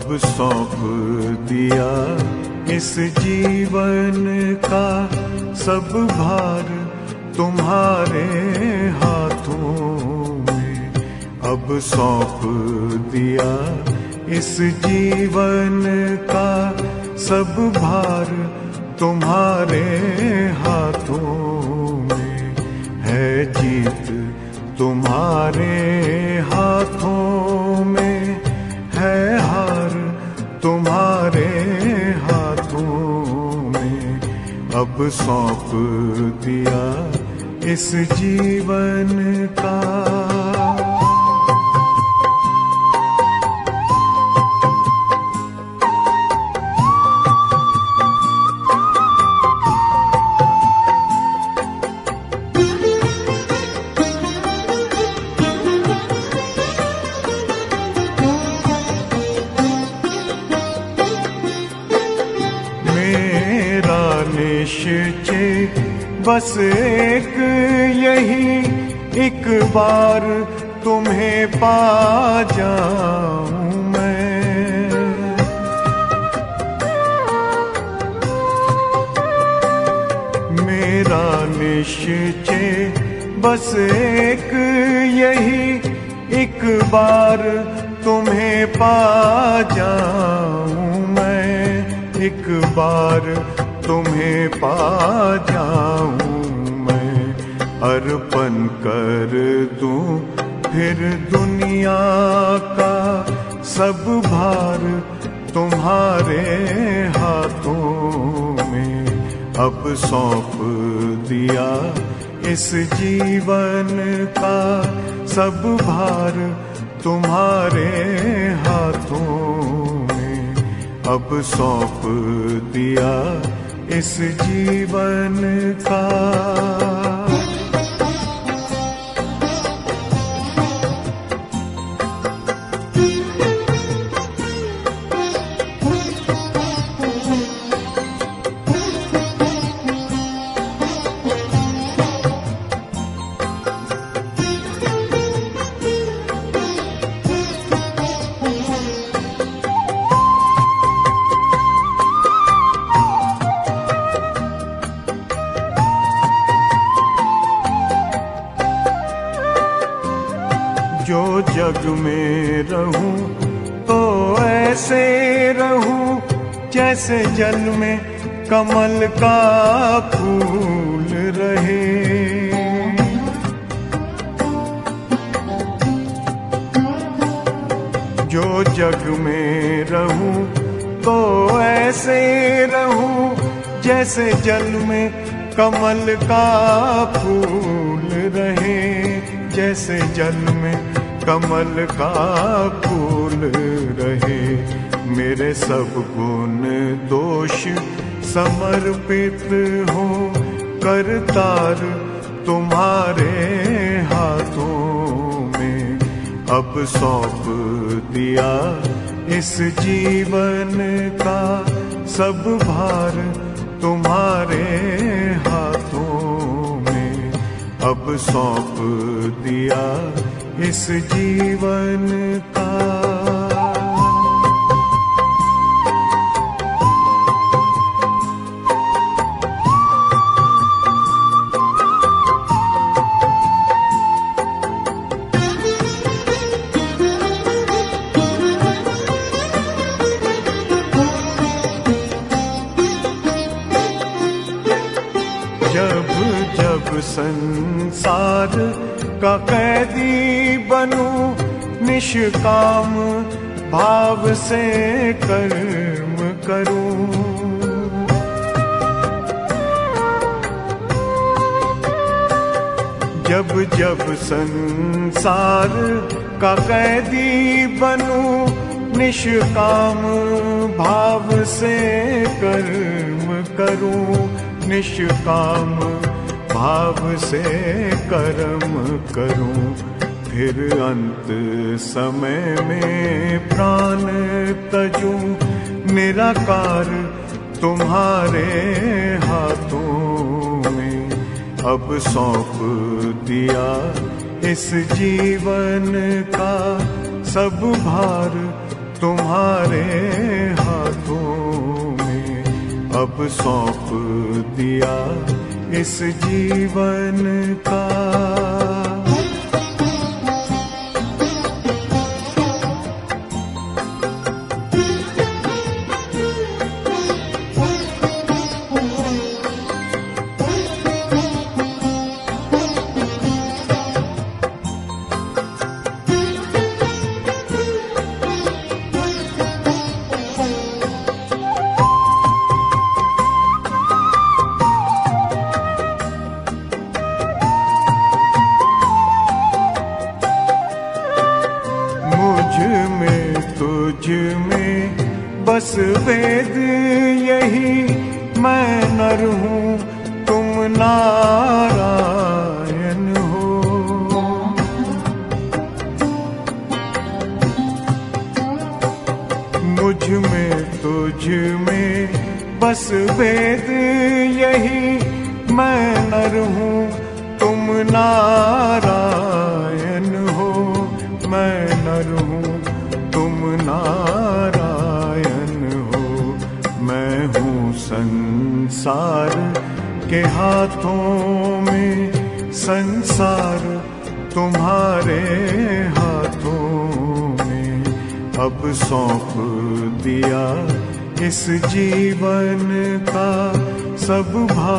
अब सौंप दिया इस जीवन का सब भार तुम्हारे हाथों में। अब सौंप दिया इस जीवन का सब भार तुम्हारे हाथों में। है जीत तुम्हारे हाथों में, है हार तुम्हारे हाथों में। अब सौंप दिया इस जीवन का। निश्चय बस एक यही, एक बार तुम्हें पा जाऊं मैं। मेरा निश्चय बस एक यही, एक बार तुम्हें पा जाऊं मैं। एक बार तुम्हें पा जाऊं मैं। अर्पण कर दूं फिर दुनिया का सब भार तुम्हारे हाथों में। अब सौंप दिया इस जीवन का सब भार तुम्हारे हाथों में। अब सौंप दिया इस जीवन का। जो जग में रहूं तो ऐसे रहूं जैसे जल में कमल का फूल रहे। जो जग में रहूं तो ऐसे रहूं जैसे जल में कमल का फूल रहे। जैसे जल में कमल का फूल रहे। मेरे सब गुण दोष समर्पित हो करतार तुम्हारे हाथों में। अब सौंप दिया इस जीवन का सब भार तुम्हारे हाथों में। अब सौंप दिया इस जीवन का। जब जब संसार का कैदी बनूं निष्काम भाव से कर्म करूं। जब जब संसार का कैदी बनूं निष्काम भाव से कर्म करूं। निष्काम भाव से कर्म करूं। फिर अंत समय में प्राण तजूं निराकार तुम्हारे हाथों में। अब सौंप दिया इस जीवन का सब भार तुम्हारे हाथों में अब सौंप दिया इस जीवन का। तुझ में बस वेद यही, मैं नर हूँ तुम नारायण हो। मुझ में तुझ में बस वेद यही, मैं नर हूँ तुम नारायण हो। मैं नर हूँ तुम नारायण हो। मैं हूँ संसार के हाथों में, संसार तुम्हारे हाथों में अब सौंप दिया इस जीवन का सब भाग।